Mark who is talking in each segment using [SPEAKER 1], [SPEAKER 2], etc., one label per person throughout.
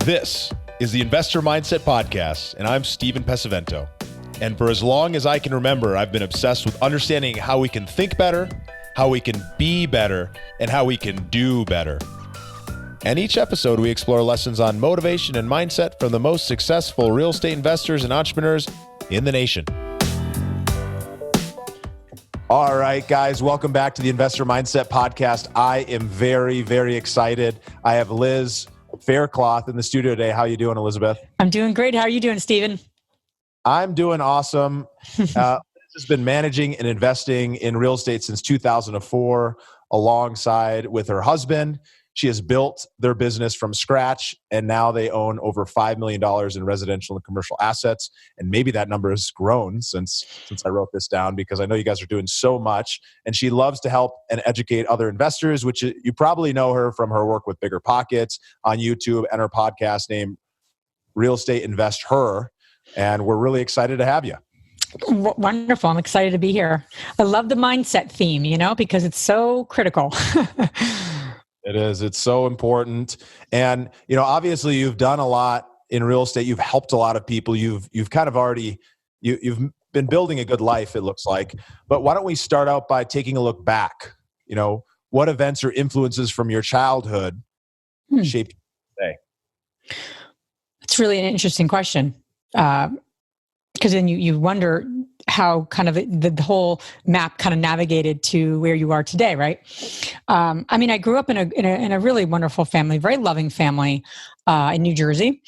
[SPEAKER 1] This is the Investor Mindset Podcast, and I'm Steven Pesavento. And for as long as I can remember, I've been obsessed with understanding how we can think better, how we can be better, and how we can do better. And each episode, we explore lessons on motivation and mindset from the most successful real estate investors and entrepreneurs in the nation. All right, guys, welcome back to the Investor Mindset Podcast. I am very, very excited. I have Liz Faircloth in the studio today. How are you doing, Elizabeth?
[SPEAKER 2] I'm doing great. How are you doing, Steven?
[SPEAKER 1] I'm doing awesome. Liz has been managing and investing in real estate since 2004 alongside with her husband. She has built their business from scratch, and now they own over $5 million in residential and commercial assets. And maybe that number has grown since I wrote this down, because I know you guys are doing so much. And she loves to help and educate other investors, which you probably know her from her work with Bigger Pockets on YouTube and her podcast named Real Estate Invest Her. And we're really excited to have you.
[SPEAKER 2] Wonderful. I'm excited to be here. I love the mindset theme, because it's so critical.
[SPEAKER 1] It is. It's so important. And, obviously you've done a lot in real estate. You've helped a lot of people. You've kind of already, you've been building a good life, it looks like. But why don't we start out by taking a look back? What events or influences from your childhood shaped you today?
[SPEAKER 2] It's really an interesting question. Because then you wonder how kind of the whole map kind of navigated to where you are today, right? I grew up in a really wonderful family, very loving family in New Jersey,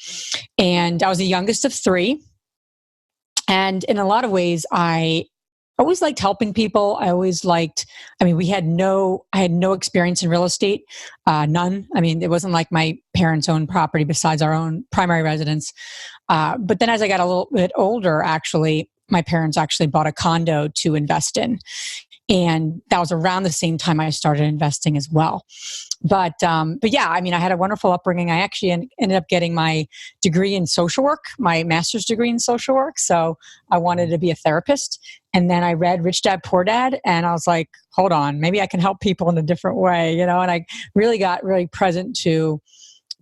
[SPEAKER 2] and I was the youngest of three. And in a lot of ways, I always liked helping people. I had no experience in real estate, none. It wasn't like my parents owned property besides our own primary residence. But then as I got a little bit older, actually, my parents actually bought a condo to invest in. And that was around the same time I started investing as well. But yeah, I had a wonderful upbringing. I actually ended up getting my degree in social work, my master's degree in social work. So I wanted to be a therapist. And then I read Rich Dad, Poor Dad. And I was like, hold on, maybe I can help people in a different way, and I really got really present to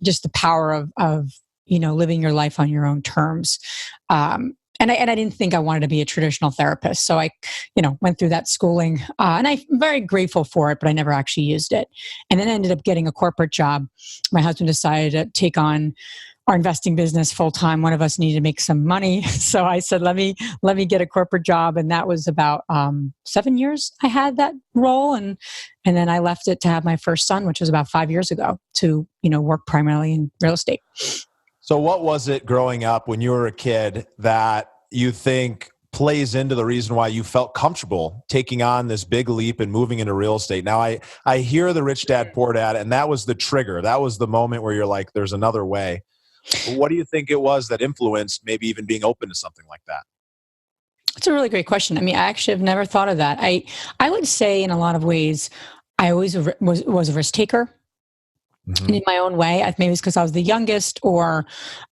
[SPEAKER 2] just the power of living your life on your own terms. And I didn't think I wanted to be a traditional therapist. So I, went through that schooling and I'm very grateful for it, but I never actually used it. And then I ended up getting a corporate job. My husband decided to take on our investing business full time. One of us needed to make some money. So I said, let me get a corporate job. And that was about 7 years I had that role. And then I left it to have my first son, which was about 5 years ago, to, work primarily in real estate.
[SPEAKER 1] So what was it growing up when you were a kid that you think plays into the reason why you felt comfortable taking on this big leap and moving into real estate? Now, I hear the Rich Dad, Poor Dad, and that was the trigger. That was the moment where you're like, there's another way. But what do you think it was that influenced maybe even being open to something like that?
[SPEAKER 2] It's a really great question. I actually have never thought of that. I would say in a lot of ways, I always was a risk taker. Mm-hmm. In my own way. Maybe it's because I was the youngest, or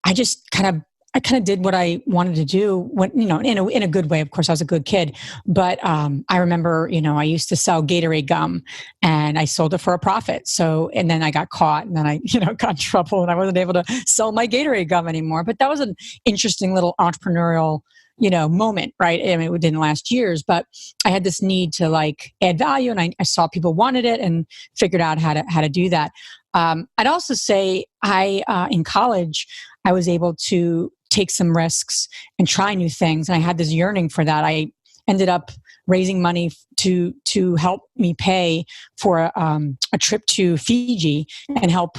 [SPEAKER 2] I just kind of did what I wanted to do when, in a good way. Of course, I was a good kid, but I remember, I used to sell Gatorade gum and I sold it for a profit. So, and then I got caught and then I, got in trouble and I wasn't able to sell my Gatorade gum anymore. But that was an interesting little entrepreneurial moment, right? It didn't last years, but I had this need to add value, and I saw people wanted it and figured out how to do that. I'd also say in college, I was able to take some risks and try new things. And I had this yearning for that. I ended up raising money to help me pay for a trip to Fiji and help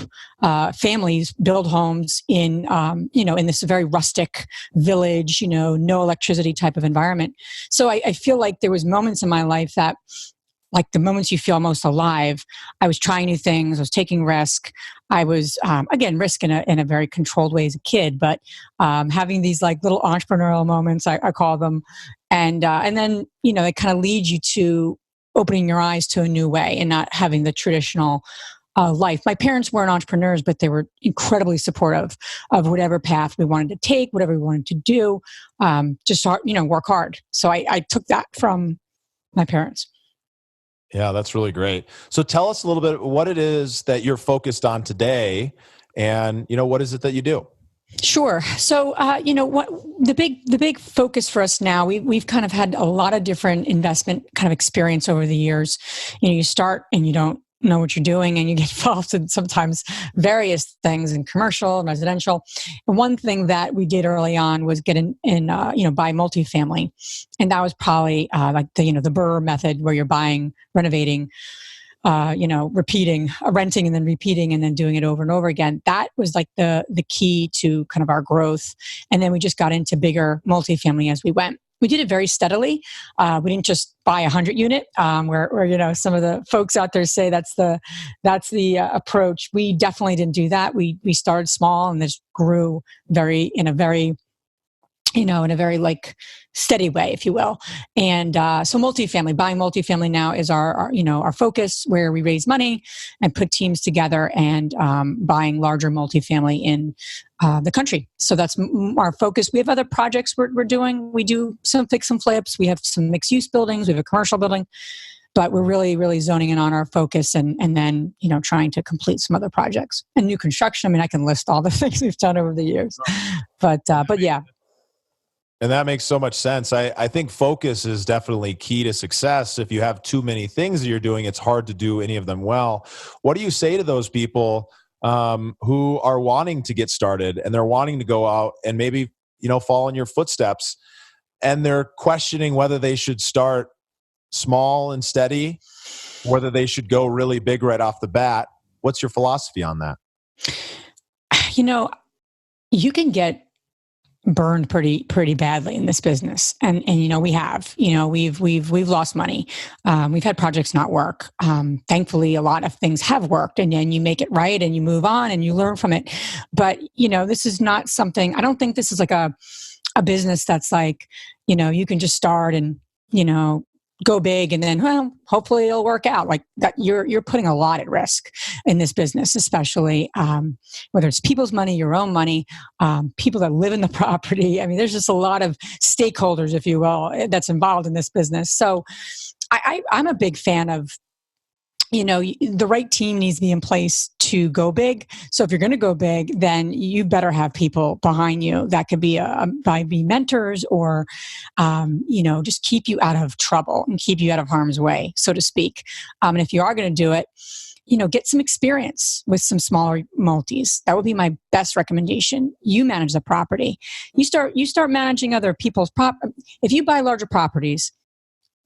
[SPEAKER 2] families build homes in in this very rustic village, no electricity type of environment. So I feel like there was moments in my life that, like the moments you feel most alive, I was trying new things. I was taking risk. I was, again, risk in a very controlled way as a kid, but having these little entrepreneurial moments, I call them. And then, it kind of leads you to opening your eyes to a new way and not having the traditional life. My parents weren't entrepreneurs, but they were incredibly supportive of whatever path we wanted to take, whatever we wanted to do, just work hard. So I took that from my parents.
[SPEAKER 1] Yeah, that's really great. So tell us a little bit what it is that you're focused on today And, what is it that you do?
[SPEAKER 2] Sure. So, what the big focus for us now, we've kind of had a lot of different investment kind of experience over the years. You start and you don't know what you're doing, and you get involved in sometimes various things in commercial and residential. And one thing that we did early on was get buy multifamily, and that was probably like the Burr method, where you're buying, renovating, repeating, renting and then repeating and then doing it over and over again. That was like the key to kind of our growth. And then we just got into bigger multifamily as we went. We did it very steadily. We didn't just buy 100 unit, where some of the folks out there say that's the approach. We definitely didn't do that. We started small and this grew in a very like steady way, if you will. And so buying multifamily now is our focus, where we raise money and put teams together and buying larger multifamily in the country. So that's our focus. We have other projects we're doing. We do some fix and flips. We have some mixed use buildings. We have a commercial building. But we're really, really zoning in on our focus and then, trying to complete some other projects. And new construction, I mean, I can list all the things we've done over the years. But yeah.
[SPEAKER 1] And that makes so much sense. I think focus is definitely key to success. If you have too many things that you're doing, it's hard to do any of them well. What do you say to those people who are wanting to get started and they're wanting to go out and maybe, follow in your footsteps, and they're questioning whether they should start small and steady, whether they should go really big right off the bat? What's your philosophy on that?
[SPEAKER 2] You can get burned pretty badly in this business. And we have, we've lost money. We've had projects not work. Thankfully, a lot of things have worked, and then you make it right and you move on and you learn from it. But, this is not something, I don't think this is like a business that's like, you can just start and, go big and then, well, hopefully it'll work out. Like that, you're putting a lot at risk in this business, especially whether it's people's money, your own money, people that live in the property. I mean, there's just a lot of stakeholders, if you will, that's involved in this business. So I'm a big fan of, the right team needs to be in place to go big. So if you're going to go big, then you better have people behind you that could be mentors or, just keep you out of trouble and keep you out of harm's way, so to speak. And if you are going to do it, get some experience with some smaller multis. That would be my best recommendation. You manage the property. You start managing other people's If you buy larger properties,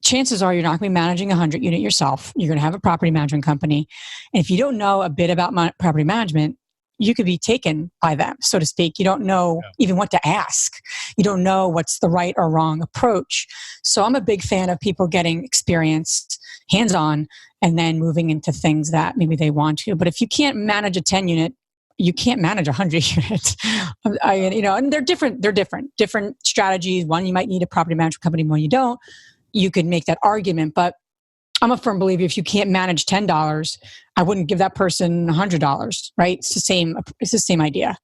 [SPEAKER 2] chances are you're not going to be managing a 100 unit yourself. You're going to have a property management company. And if you don't know a bit about property management, you could be taken by them, so to speak. You don't know even what to ask. You don't know what's the right or wrong approach. So I'm a big fan of people getting experienced, hands-on, and then moving into things that maybe they want to. But if you can't manage a 10 unit, you can't manage 100 units. And they're different strategies. One, you might need a property management company, one you don't. You could make that argument, but I'm a firm believer if you can't manage $10, I wouldn't give that person $100, right? It's the same idea.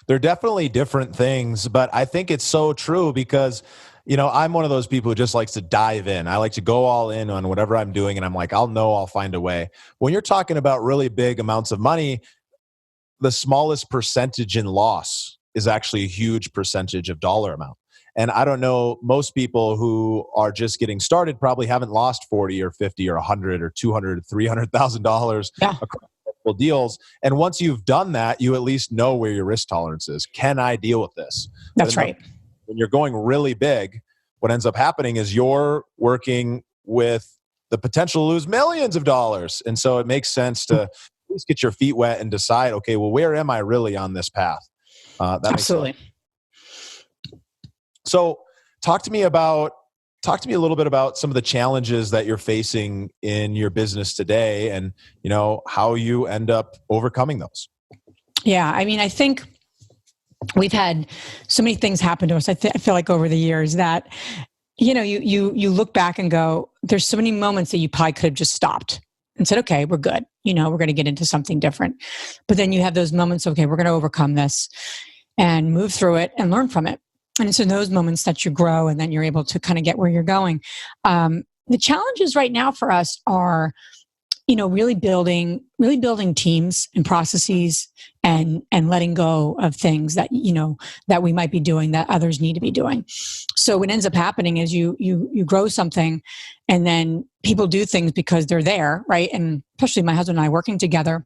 [SPEAKER 1] They're definitely different things, but I think it's so true because, I'm one of those people who just likes to dive in. I like to go all in on whatever I'm doing, and I'm like, I'll find a way. When you're talking about really big amounts of money, the smallest percentage in loss is actually a huge percentage of dollar amount. And I don't know, most people who are just getting started probably haven't lost 40 or 50 or 100 or 200 or $300,000 across multiple deals. And once you've done that, you at least know where your risk tolerance is. Can I deal with this?
[SPEAKER 2] That's right.
[SPEAKER 1] When you're going really big, what ends up happening is you're working with the potential to lose millions of dollars. And so it makes sense to at least get your feet wet and decide, okay, well, where am I really on this path?
[SPEAKER 2] Absolutely.
[SPEAKER 1] So talk to me a little bit about some of the challenges that you're facing in your business today and, how you end up overcoming those.
[SPEAKER 2] Yeah. I mean, I think we've had so many things happen to us. I feel like over the years that, you look back and go, there's so many moments that you probably could have just stopped and said, okay, we're good. We're going to get into something different. But then you have those moments, okay, we're going to overcome this and move through it and learn from it. And it's in those moments that you grow and then you're able to kind of get where you're going. The challenges right now for us are, really building teams and processes and letting go of things that, that we might be doing that others need to be doing. So what ends up happening is you grow something, and then people do things because they're there, right? And especially my husband and I working together.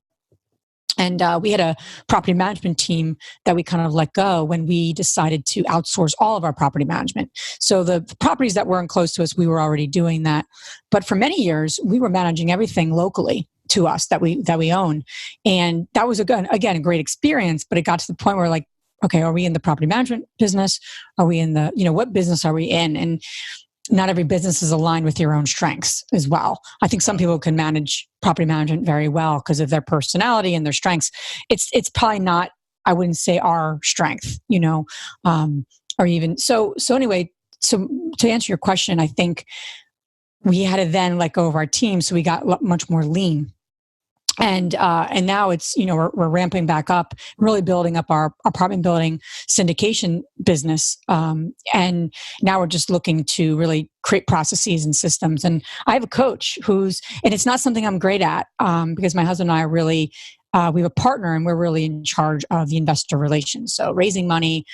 [SPEAKER 2] And we had a property management team that we kind of let go when we decided to outsource all of our property management. So the properties that weren't close to us, we were already doing that. But for many years, we were managing everything locally to us that we own. And that was, again, a great experience. But it got to the point where, like, okay, are we in the property management business? Are we in the, what business are we in? And not every business is aligned with your own strengths as well. I think some people can manage property management very well because of their personality and their strengths. It's probably not, I wouldn't say, our strength, or even so anyway. So to answer your question, I think we had to then let go of our team, so we got much more lean. And now it's, we're ramping back up, really building up our apartment building syndication business. And now we're just looking to really create processes and systems. And I have a coach and it's not something I'm great at, because my husband and I are really, we have a partner, and we're really in charge of the investor relations. So raising money,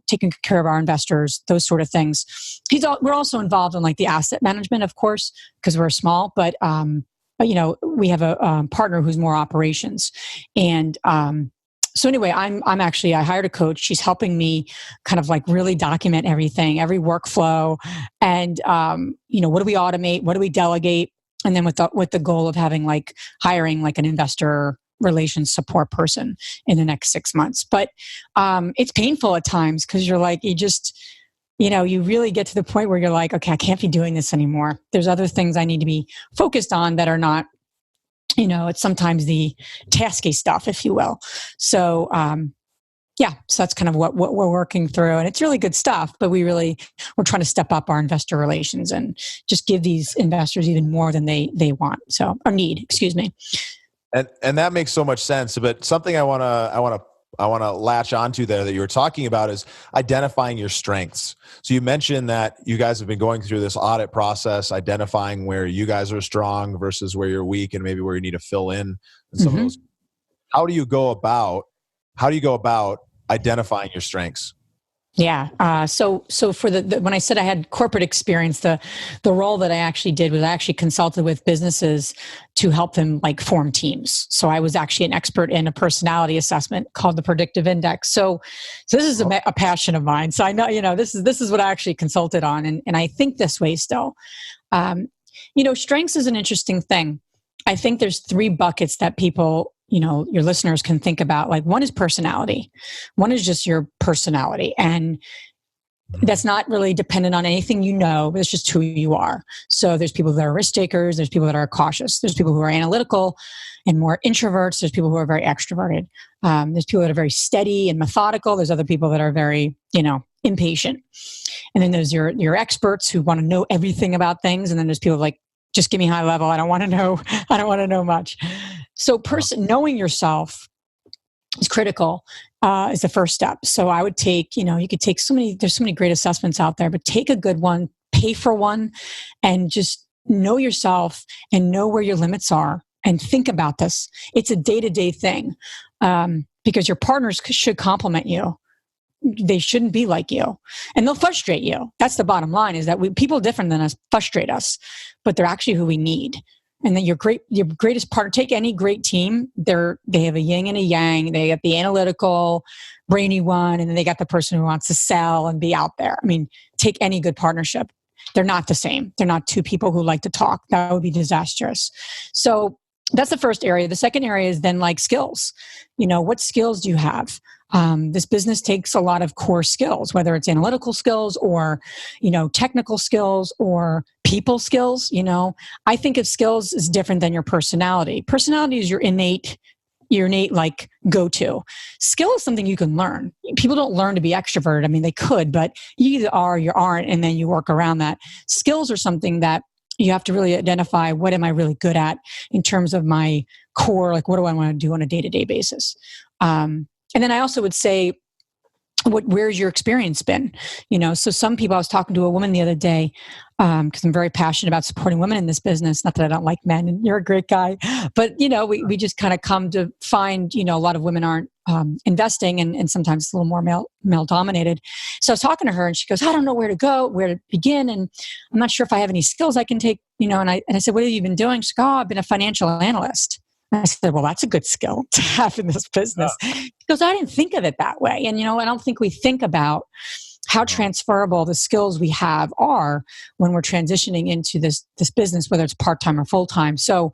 [SPEAKER 2] taking care of our investors, those sort of things. We're also involved in like the asset management, of course, because we're small, but we have a partner who's more operations. And so anyway, I hired a coach. She's helping me kind of like really document everything, every workflow, and what do we automate, what do we delegate, and then with the goal of hiring like an investor relations support person in the next 6 months. But it's painful at times, because you're like, you really get to the point where you're like, okay, I can't be doing this anymore. There's other things I need to be focused on that are not, it's sometimes the tasky stuff, if you will. So, so that's kind of what we're working through, and it's really good stuff, but we're trying to step up our investor relations and just give these investors even more than they want. So, or need, excuse me.
[SPEAKER 1] And that makes so much sense. But something I want to latch onto there that you were talking about is identifying your strengths. So you mentioned that you guys have been going through this audit process, identifying where you guys are strong versus where you're weak, and maybe where you need to fill in some of those. How do you go about identifying your strengths?
[SPEAKER 2] Yeah. So for when I said I had corporate experience, the role that I actually did was I actually consulted with businesses to help them like form teams. So I was actually an expert in a personality assessment called the Predictive Index. So this is a passion of mine. So I know, this is what I actually consulted on. And I think this way still. Strengths is an interesting thing. I think there's 3 buckets that people, your listeners can think about. Like, one is personality. One is just your personality. And that's not really dependent on anything, but it's just who you are. So there's people that are risk takers. There's people that are cautious. There's people who are analytical and more introverts. There's people who are very extroverted. There's people that are very steady and methodical. There's other people that are very, impatient. And then there's your experts who want to know everything about things. And then there's people like, just give me high level. I don't want to know much. So knowing yourself is critical, is the first step. So I would take, you could take there's so many great assessments out there, but take a good one, pay for one, and just know yourself and know where your limits are, and think about this. It's a day-to-day thing, because your partners should complement you. They shouldn't be like you, and they'll frustrate you. That's the bottom line, is that people different than us frustrate us, but they're actually who we need. And then your greatest partner, take any great team, they have a yin and a yang. They got the analytical, brainy one, and then they got the person who wants to sell and be out there. I mean, take any good partnership. They're not the same. They're not 2 people who like to talk. That would be disastrous. So that's the first area. The second area is then like skills. What skills do you have? This business takes a lot of core skills, whether it's analytical skills or, technical skills or people skills. I think of skills as different than your personality. Personality is your innate like go-to. Skill is something you can learn. People don't learn to be extroverted. I mean, they could, but you either are or you aren't, and then you work around that. Skills are something that you have to really identify, what am I really good at in terms of my core, like what do I want to do on a day-to-day basis? And then I also would say, where's your experience been? So some people, I was talking to a woman the other day, because I'm very passionate about supporting women in this business. Not that I don't like men, and you're a great guy, but we just kind of come to find, a lot of women aren't investing, and sometimes it's a little more male dominated. So I was talking to her, and she goes, I don't know where to go, where to begin, and I'm not sure if I have any skills I can take. And I said, what have you been doing? She goes, oh, I've been a financial analyst. I said, well, that's a good skill to have in this business. She goes, I didn't think of it that way. And, I don't think we think about how transferable the skills we have are when we're transitioning into this business, whether it's part-time or full-time. So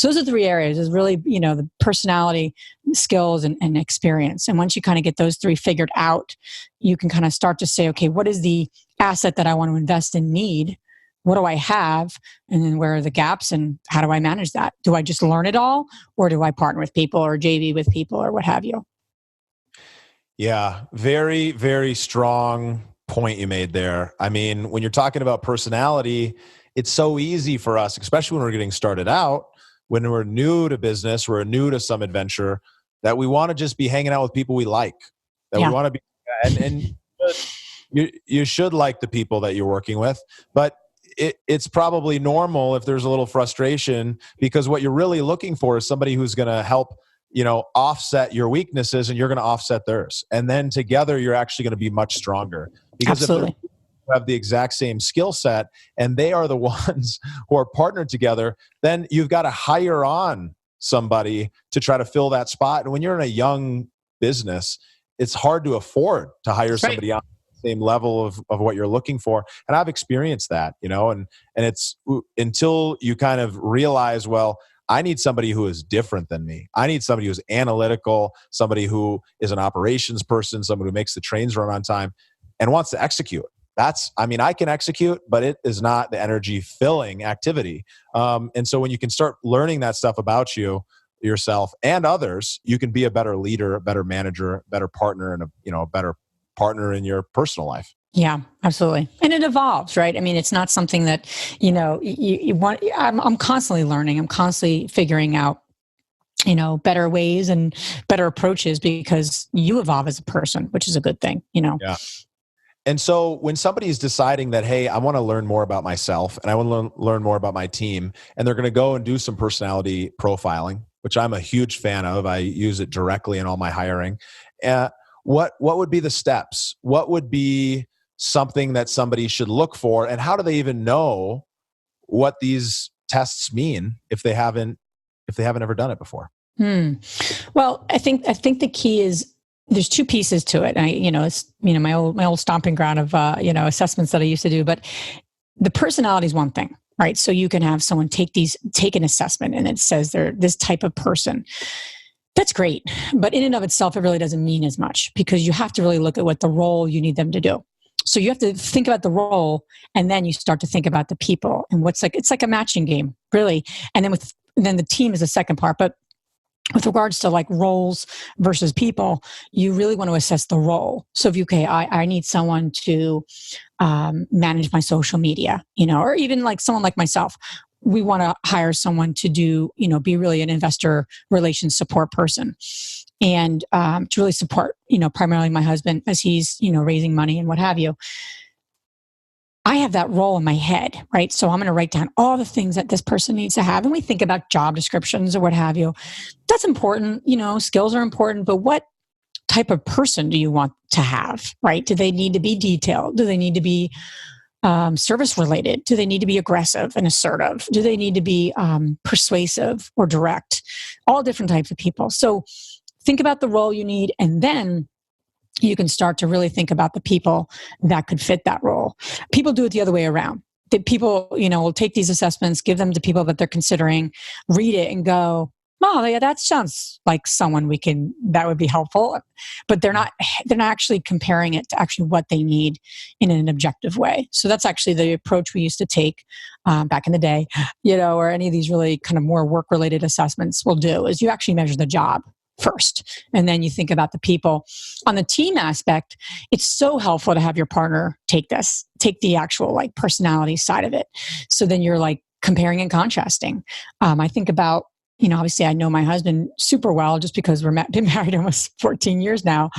[SPEAKER 2] those are 3 areas, is really, the personality, skills, and experience. And once you kind of get those 3 figured out, you can kind of start to say, okay, what is the asset that I want to invest in need? What do I have? And then where are the gaps, and how do I manage that? Do I just learn it all, or do I partner with people or JV with people or what have you?
[SPEAKER 1] Yeah, very, very strong point you made there. I mean, when you're talking about personality, it's so easy for us, especially when we're getting started out, when we're new to business, we're new to some adventure, that we want to just be hanging out with people we like, that we want to be, and you should like the people that you're working with, but it's probably normal if there's a little frustration, because what you're really looking for is somebody who's going to help, offset your weaknesses, and you're going to offset theirs. And then together, you're actually going to be much stronger. Because
[SPEAKER 2] Absolutely.
[SPEAKER 1] if you have the exact same skill set and they are the ones who are partnered together, then you've got to hire on somebody to try to fill that spot. And when you're in a young business, it's hard to afford to hire somebody on the same level of what you're looking for. And I've experienced that, and it's until you kind of realize, well, I need somebody who is different than me. I need somebody who's analytical, somebody who is an operations person, somebody who makes the trains run on time and wants to execute. I can execute, but it is not the energy filling activity. And so when you can start learning that stuff about yourself and others, you can be a better leader, a better manager, a better partner, and a better partner in your personal life.
[SPEAKER 2] Yeah, absolutely. And it evolves, right? I mean, it's not something that, you want. I'm constantly learning. I'm constantly figuring out, better ways and better approaches, because you evolve as a person, which is a good thing,
[SPEAKER 1] Yeah. And so when somebody is deciding that, hey, I want to learn more about myself and I want to learn more about my team, and they're going to go and do some personality profiling, which I'm a huge fan of. I use it directly in all my hiring. What would be the steps? What would be something that somebody should look for, and how do they even know what these tests mean if they haven't ever done it before?
[SPEAKER 2] Well, I think the key is there's 2 pieces to it. It's my old stomping ground of assessments that I used to do, but the personality is one thing, right? So you can have someone take an assessment and it says they're this type of person. That's great, but in and of itself, it really doesn't mean as much, because you have to really look at what the role you need them to do. So you have to think about the role, and then you start to think about the people and it's like a matching game, really. And then the team is the second part. But with regards to like roles versus people, you really want to assess the role. So if I need someone to manage my social media, or even like someone like myself, we want to hire someone to do, be really an investor relations support person. And to really support, primarily my husband as he's, raising money and what have you. I have that role in my head, right? So I'm going to write down all the things that this person needs to have. And we think about job descriptions or what have you. That's important. Skills are important, but what type of person do you want to have, right? Do they need to be detailed? Do they need to be service related? Do they need to be aggressive and assertive? Do they need to be persuasive or direct? All different types of people. So think about the role you need, and then you can start to really think about the people that could fit that role. People do it the other way around. The people, will take these assessments, give them to people that they're considering, read it and go, oh, yeah, that sounds like someone that would be helpful. But they're not actually comparing it to actually what they need in an objective way. So that's actually the approach we used to take back in the day, or any of these really kind of more work-related assessments will do, is you actually measure the job first, and then you think about the people. On the team aspect, it's so helpful to have your partner take the actual like personality side of it. So then you're like comparing and contrasting. I think about obviously I know my husband super well just because been married almost 14 years now.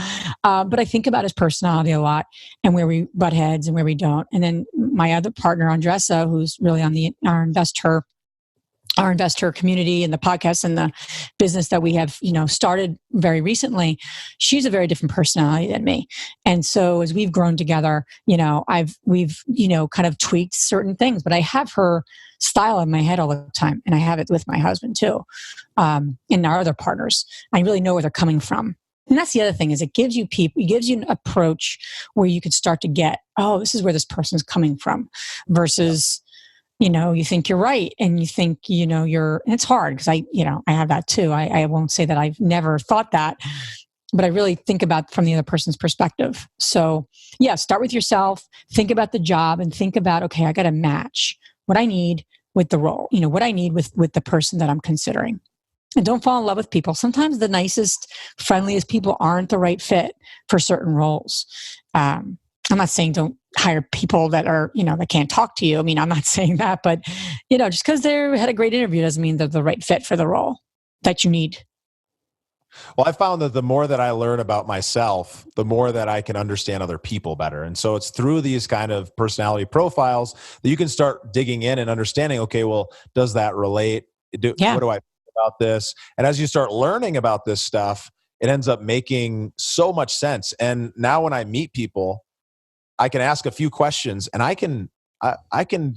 [SPEAKER 2] But I think about his personality a lot and where we butt heads and where we don't. And then my other partner, Andressa, who's really on our investor community and the podcast and the business that we have, started very recently, she's a very different personality than me. And so as we've grown together, we've kind of tweaked certain things, but I have her style in my head all the time. And I have it with my husband too. And our other partners, I really know where they're coming from. And that's the other thing, is it gives you an approach where you could start to get, oh, this is where this person's coming from, versus, you think you're right, and you think, and it's hard because I have that too. I won't say that I've never thought that, but I really think about from the other person's perspective. So yeah, start with yourself, think about the job, and think about, okay, I got to match what I need with the role, what I need with the person that I'm considering. And don't fall in love with people. Sometimes the nicest, friendliest people aren't the right fit for certain roles. I'm not saying don't hire people that are, that can't talk to you. I mean, I'm not saying that, but, just because they had a great interview doesn't mean they're the right fit for the role that you need.
[SPEAKER 1] Well, I found that the more that I learn about myself, the more that I can understand other people better. And so it's through these kind of personality profiles that you can start digging in and understanding, okay, well, does that relate? What do I think about this? And as you start learning about this stuff, it ends up making so much sense. And now when I meet people, I can ask a few questions and I can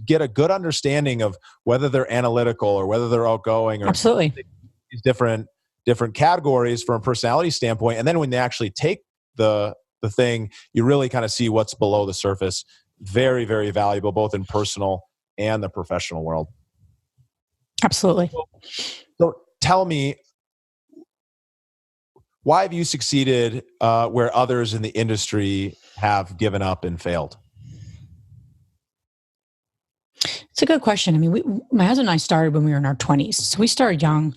[SPEAKER 1] get a good understanding of whether they're analytical or whether they're outgoing, or
[SPEAKER 2] absolutely
[SPEAKER 1] these different categories from a personality standpoint. And then when they actually take the thing, you really kind of see what's below the surface. Very, very valuable, both in personal and the professional world.
[SPEAKER 2] Absolutely.
[SPEAKER 1] So tell me, why have you succeeded where others in the industry have given up and failed?
[SPEAKER 2] It's a good question. I mean, my husband and I started when we were in our 20s. So we started young,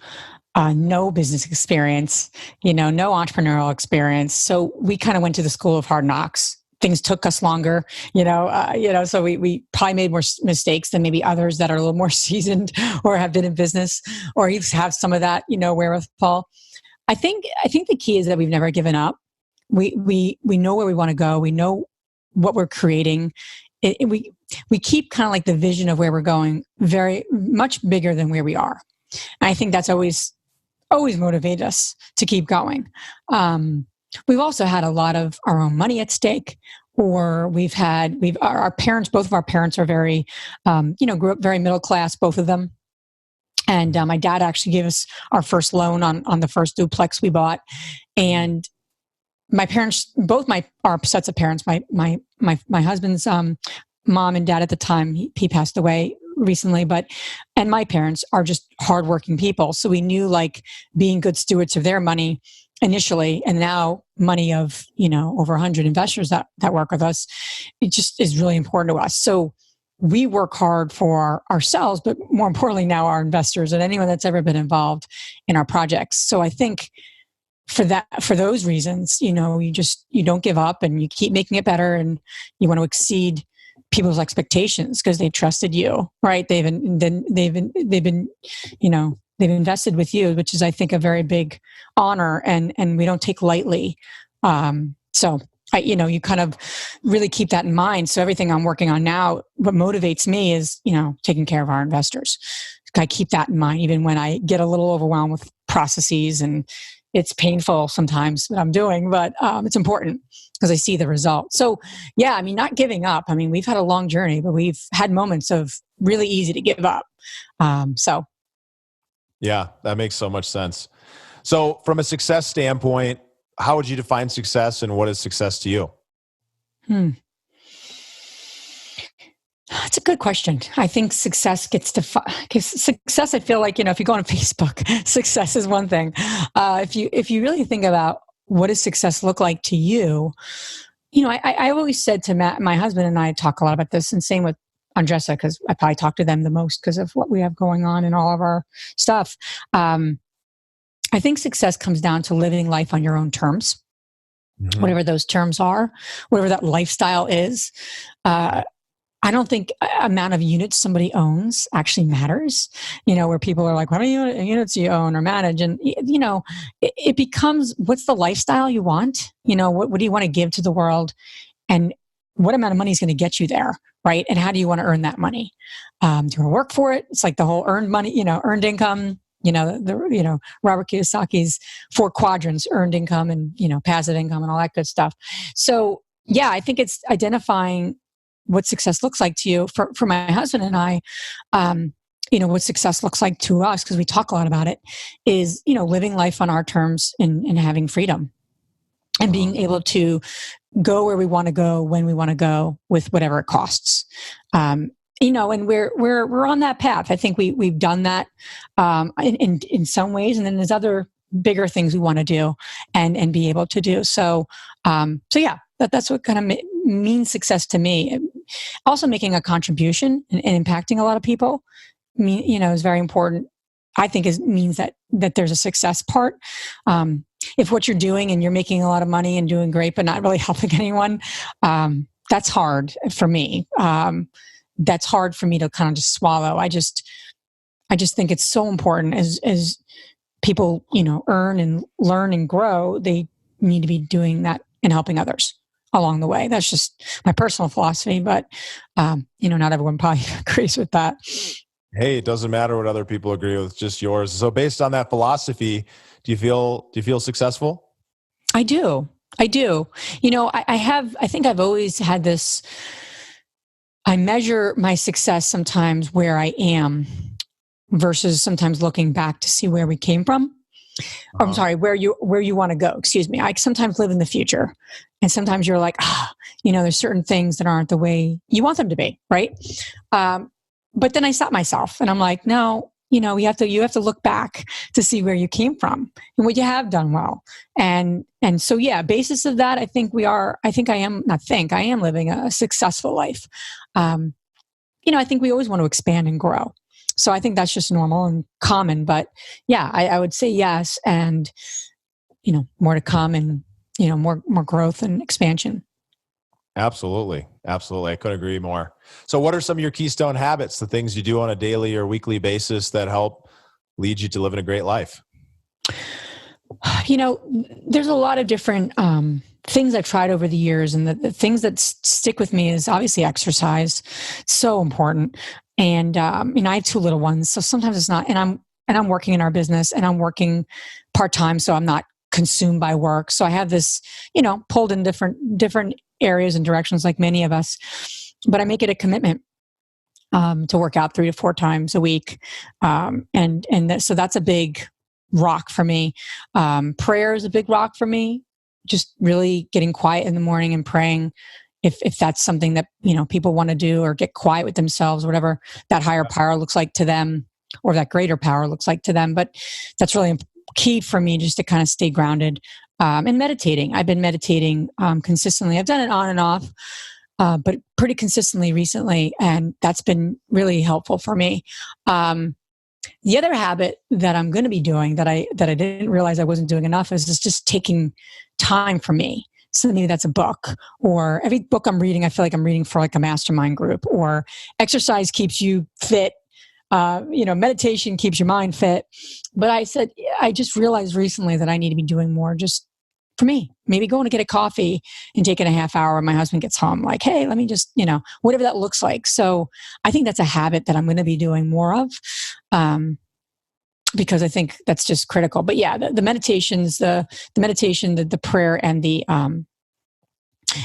[SPEAKER 2] no business experience, no entrepreneurial experience. So we kind of went to the school of hard knocks. Things took us longer, so we probably made more mistakes than maybe others that are a little more seasoned or have been in business or even have some of that, wherewithal. I think the key is that we've never given up. We know where we want to go. We know what we're creating. We keep kind of like the vision of where we're going very much bigger than where we are. And I think that's always motivated us to keep going. We've also had a lot of our own money at stake, or our parents, both of our parents are very, grew up very middle class, both of them. And my dad actually gave us our first loan on the first duplex we bought. And my parents, both our sets of parents, my husband's mom and dad at the time, he passed away recently, and my parents are just hardworking people. So we knew like being good stewards of their money initially, and now money of, over 100 investors that work with us, it just is really important to us. So we work hard for ourselves, but more importantly now our investors and anyone that's ever been involved in our projects. So I think for those reasons, you don't give up and you keep making it better, and you want to exceed people's expectations because they trusted you, right? They've invested with you, which is, I think, a very big honor, and we don't take lightly. So you kind of really keep that in mind. So everything I'm working on now, what motivates me is, taking care of our investors. I keep that in mind, even when I get a little overwhelmed with processes, and it's painful sometimes what I'm doing, but it's important because I see the result. So yeah, not giving up. We've had a long journey, but we've had moments of really easy to give up.
[SPEAKER 1] Yeah, that makes so much sense. So from a success standpoint, how would you define success, and what is success to you?
[SPEAKER 2] That's a good question. I think success because success, I feel like, if you go on Facebook, success is one thing. If you really think about what does success look like to you, I always said to Matt, my husband and I talk a lot about this, and same with Andressa, because I probably talk to them the most because of what we have going on in all of our stuff. I think success comes down to living life on your own terms, whatever those terms are, whatever that lifestyle is. I don't think amount of units somebody owns actually matters, where people are like, how many units you own or manage? And, it becomes, what's the lifestyle you want? What do you want to give to the world? And what amount of money is going to get you there? Right. And how do you want to earn that money? Do you want to work for it? It's like the whole earned money, earned income, Robert Kiyosaki's 4 quadrants, earned income and, passive income and all that good stuff. So yeah, I think it's identifying what success looks like to you. For my husband and I, what success looks like to us, because we talk a lot about it, is, living life on our terms and having freedom and being able to go where we want to go, when we want to go, with whatever it costs. And we're on that path. I think we've done that in some ways, and then there's other bigger things we want to do and be able to do. So yeah, that's what kind of means success to me. Also, making a contribution and impacting a lot of people, is very important. I think means that there's a success part. If what you're doing and you're making a lot of money and doing great, but not really helping anyone, that's hard for me. That's hard for me to kind of just swallow. I just think it's so important as people, earn and learn and grow, they need to be doing that and helping others along the way. That's just my personal philosophy, but not everyone probably agrees with that.
[SPEAKER 1] Hey, it doesn't matter what other people agree with, just yours. So based on that philosophy, do you feel successful?
[SPEAKER 2] I do. I think I've always had this, I measure my success sometimes where I am versus sometimes looking back to see where we came from. I'm sorry, where you want to go. Excuse me. I sometimes live in the future, and sometimes you're like, there's certain things that aren't the way you want them to be, right? But then I stop myself, and I'm like, no, you have to look back to see where you came from and what you have done well, and so yeah, basis of that, I am living a successful life. I think we always want to expand and grow. So I think that's just normal and common, but yeah, I would say yes. And, more to come and, more growth and expansion.
[SPEAKER 1] Absolutely. Absolutely. I couldn't agree more. So what are some of your keystone habits, the things you do on a daily or weekly basis that help lead you to living a great life?
[SPEAKER 2] There's a lot of different, things I've tried over the years, and the things that stick with me is obviously exercise. So important. And, I have 2 little ones, so sometimes it's not, and I'm working in our business, and I'm working part-time, so I'm not consumed by work. So I have this, pulled in different areas and directions like many of us, but I make it a commitment, to work out 3 to 4 times a week. So that's a big rock for me. Prayer is a big rock for me. Just really getting quiet in the morning and praying. If that's something that, people want to do, or get quiet with themselves, whatever that higher power looks like to them, or that greater power looks like to them. But that's really key for me, just to kind of stay grounded. And meditating. I've been meditating consistently. I've done it on and off, but pretty consistently recently. And that's been really helpful for me. The other habit that I'm going to be doing that I didn't realize I wasn't doing enough is just taking time for me. So maybe that's a book, or every book I'm reading, I feel like I'm reading for like a mastermind group, or exercise keeps you fit. Meditation keeps your mind fit. But I just realized recently that I need to be doing more just for me. Maybe going to get a coffee and taking a half hour when my husband gets home, like, hey, let me just, whatever that looks like. So I think that's a habit that I'm going to be doing more of. Because I think that's just critical. But yeah, the meditations, the meditation, the prayer, and the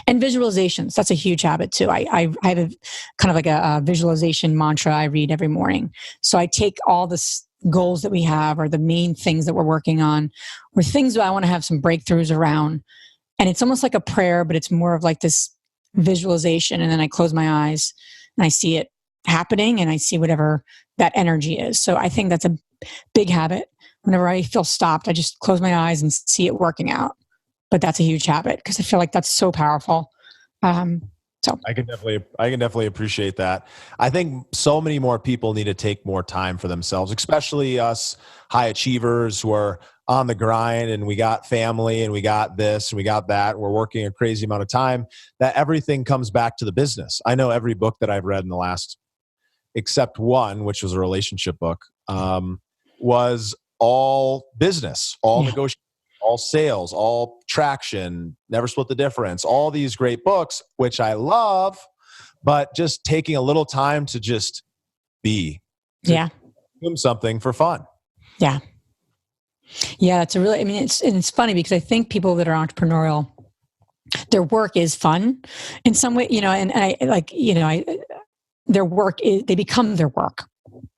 [SPEAKER 2] and visualizations. That's a huge habit too. I have a kind of like a visualization mantra I read every morning. So I take all the goals that we have, or the main things that we're working on, or things that I want to have some breakthroughs around, and it's almost like a prayer, but it's more of like this visualization. And then I close my eyes and I see it happening, and I see whatever that energy is. So I think that's a big habit. Whenever I feel stopped, I just close my eyes and see it working out. But that's a huge habit, because I feel like that's so powerful. So
[SPEAKER 1] I can definitely appreciate that. I think so many more people need to take more time for themselves, especially us high achievers who are on the grind and we got family and we got this and we got that. We're working a crazy amount of time that everything comes back to the business. I know every book that I've read in the last, except one, which was a relationship book, was all business, all negotiation, all sales, all traction, never split the difference, all these great books, which I love, but just taking a little time to just be, to consume something for fun.
[SPEAKER 2] Yeah. Yeah. It's it's funny because I think people that are entrepreneurial, their work is fun in some way, and I like, their work is, they become their work.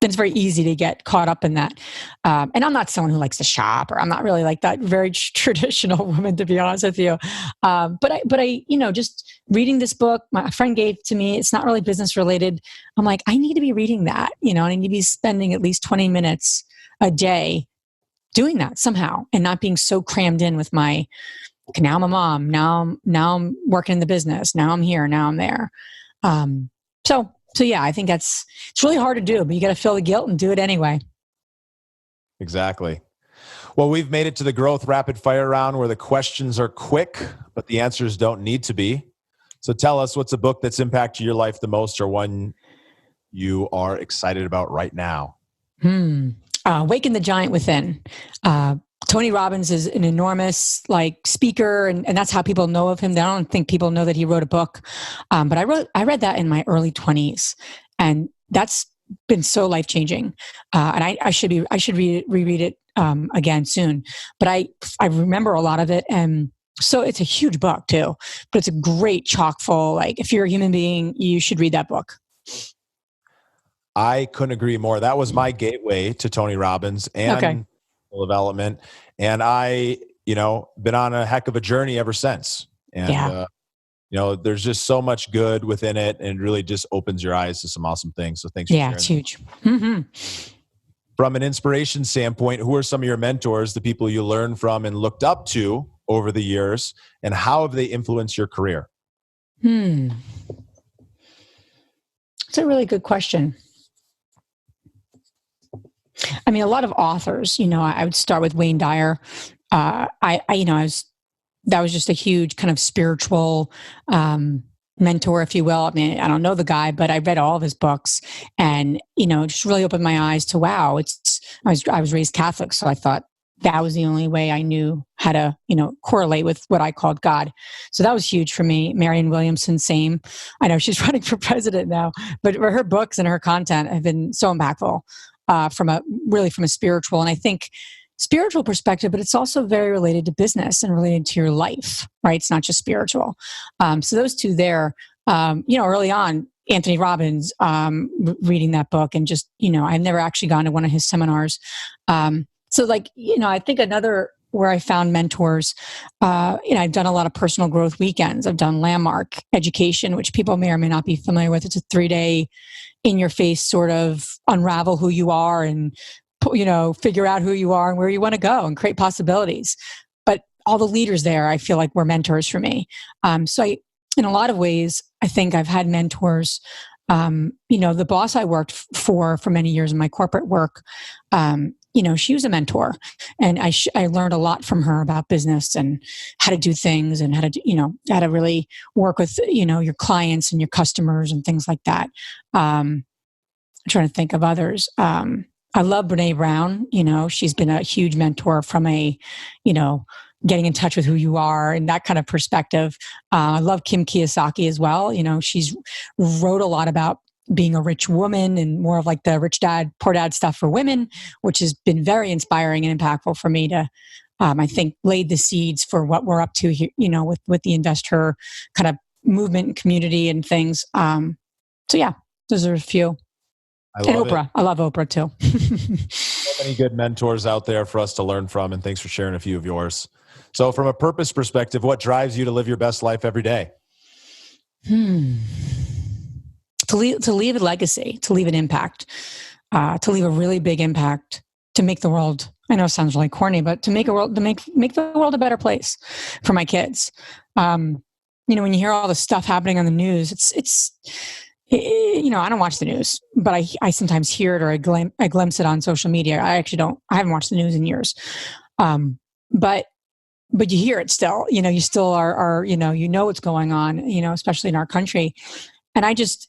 [SPEAKER 2] Then it's very easy to get caught up in that. And I'm not someone who likes to shop, or I'm not really like that very traditional woman, to be honest with you. But I, just reading this book, my friend gave to me, it's not really business related. I'm like, I need to be reading that, and I need to be spending at least 20 minutes a day doing that somehow and not being so crammed in with my, okay, now I'm a mom, now I'm working in the business, now I'm here, now I'm there. So yeah, I think it's really hard to do, but you got to feel the guilt and do it anyway.
[SPEAKER 1] Exactly. Well, we've made it to the growth rapid fire round where the questions are quick, but the answers don't need to be. So tell us, what's a book that's impacted your life the most, or one you are excited about right now?
[SPEAKER 2] Awaken the Giant Within. Tony Robbins is an enormous speaker, and that's how people know of him. I don't think people know that he wrote a book. But I read that in my early 20s, and that's been so life-changing. And I should reread it again soon. But I remember a lot of it, and so it's a huge book too. But it's a great chock full. If you're a human being, you should read that book.
[SPEAKER 1] I couldn't agree more. That was my gateway to Tony Robbins and development. And I, been on a heck of a journey ever since. And, there's just so much good within it, and it really just opens your eyes to some awesome things. So thanks for sharing.
[SPEAKER 2] Yeah, it's huge. Mm-hmm.
[SPEAKER 1] From an inspiration standpoint, who are some of your mentors, the people you learned from and looked up to over the years, and how have they influenced your career?
[SPEAKER 2] It's a really good question. I mean, a lot of authors, I would start with Wayne Dyer. That was just a huge kind of spiritual mentor, if you will. I mean, I don't know the guy, but I read all of his books, and just really opened my eyes to wow. I was raised Catholic, so I thought that was the only way I knew how to correlate with what I called God. So that was huge for me. Marianne Williamson, same. I know she's running for president now, but her books and her content have been so impactful. From a spiritual, and I think spiritual perspective, but it's also very related to business and related to your life, right? It's not just spiritual. So those two there, early on, Anthony Robbins, reading that book, and just, I've never actually gone to one of his seminars. I think another where I found mentors, I've done a lot of personal growth weekends. I've done Landmark Education, which people may or may not be familiar with. It's a 3-day in your face sort of unravel who you are and, figure out who you are and where you want to go and create possibilities. But all the leaders there, I feel like were mentors for me. In a lot of ways, I think I've had mentors. The boss I worked for many years in my corporate work, she was a mentor, and I learned a lot from her about business and how to do things, and how to really work with, your clients and your customers and things like that. I'm trying to think of others. I love Brene Brown. She's been a huge mentor from a, getting in touch with who you are and that kind of perspective. I love Kim Kiyosaki as well. She's wrote a lot about being a rich woman and more of like the rich dad, poor dad stuff for women, which has been very inspiring and impactful for me to, I think, laid the seeds for what we're up to here, with the investor kind of movement and community and things. Those are a few. And Oprah. I love Oprah too.
[SPEAKER 1] So many good mentors out there for us to learn from, and thanks for sharing a few of yours. So from a purpose perspective, what drives you to live your best life every day?
[SPEAKER 2] To leave a legacy, to leave an impact, to leave a really big impact, to make the world, I know it sounds really corny, but to make the world a better place for my kids. when you hear all the stuff happening on the news, I don't watch the news, but I sometimes hear it or I glimpse it on social media. I haven't watched the news in years. But you hear it still, you still are, what's going on, especially in our country. And that just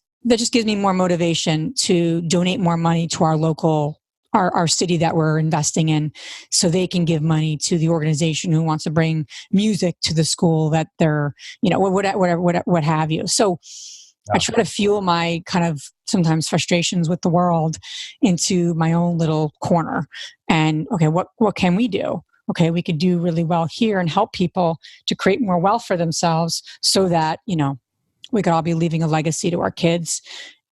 [SPEAKER 2] gives me more motivation to donate more money to our local, our city that we're investing in, so they can give money to the organization who wants to bring music to the school that they're, what have you. So I try to fuel my kind of sometimes frustrations with the world into my own little corner. And okay, what can we do? Okay, we could do really well here and help people to create more wealth for themselves, so that, we could all be leaving a legacy to our kids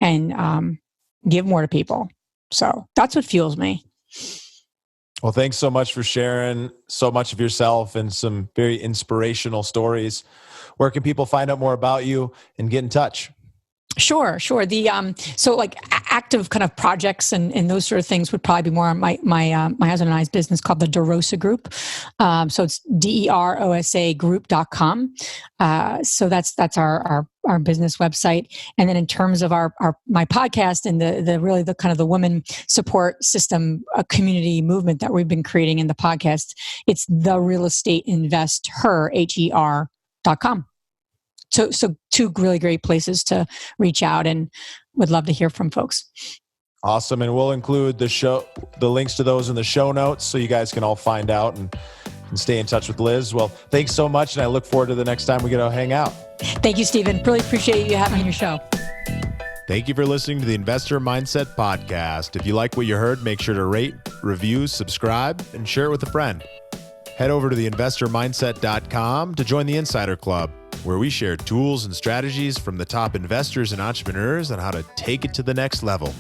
[SPEAKER 2] and give more to people. So that's what fuels me.
[SPEAKER 1] Well, thanks so much for sharing so much of yourself and some very inspirational stories. Where can people find out more about you and get in touch?
[SPEAKER 2] Sure. The so like active kind of projects and those sort of things would probably be more on my husband and I's business called the DeRosa Group. So it's DEROSA group.com. So that's our business website. And then in terms of my podcast and the really the kind of the women support system community movement that we've been creating in the podcast, it's the real estate invest her HER.com. So two really great places to reach out, and would love to hear from folks.
[SPEAKER 1] Awesome. And we'll include the links to those in the show notes, so you guys can all find out and stay in touch with Liz. Well, thanks so much. And I look forward to the next time we get to hang out.
[SPEAKER 2] Thank you, Stephen. Really appreciate you having me on your show.
[SPEAKER 1] Thank you for listening to the Investor Mindset Podcast. If you like what you heard, make sure to rate, review, subscribe, and share it with a friend. Head over to theinvestormindset.com to join the Insider Club, where we share tools and strategies from the top investors and entrepreneurs on how to take it to the next level.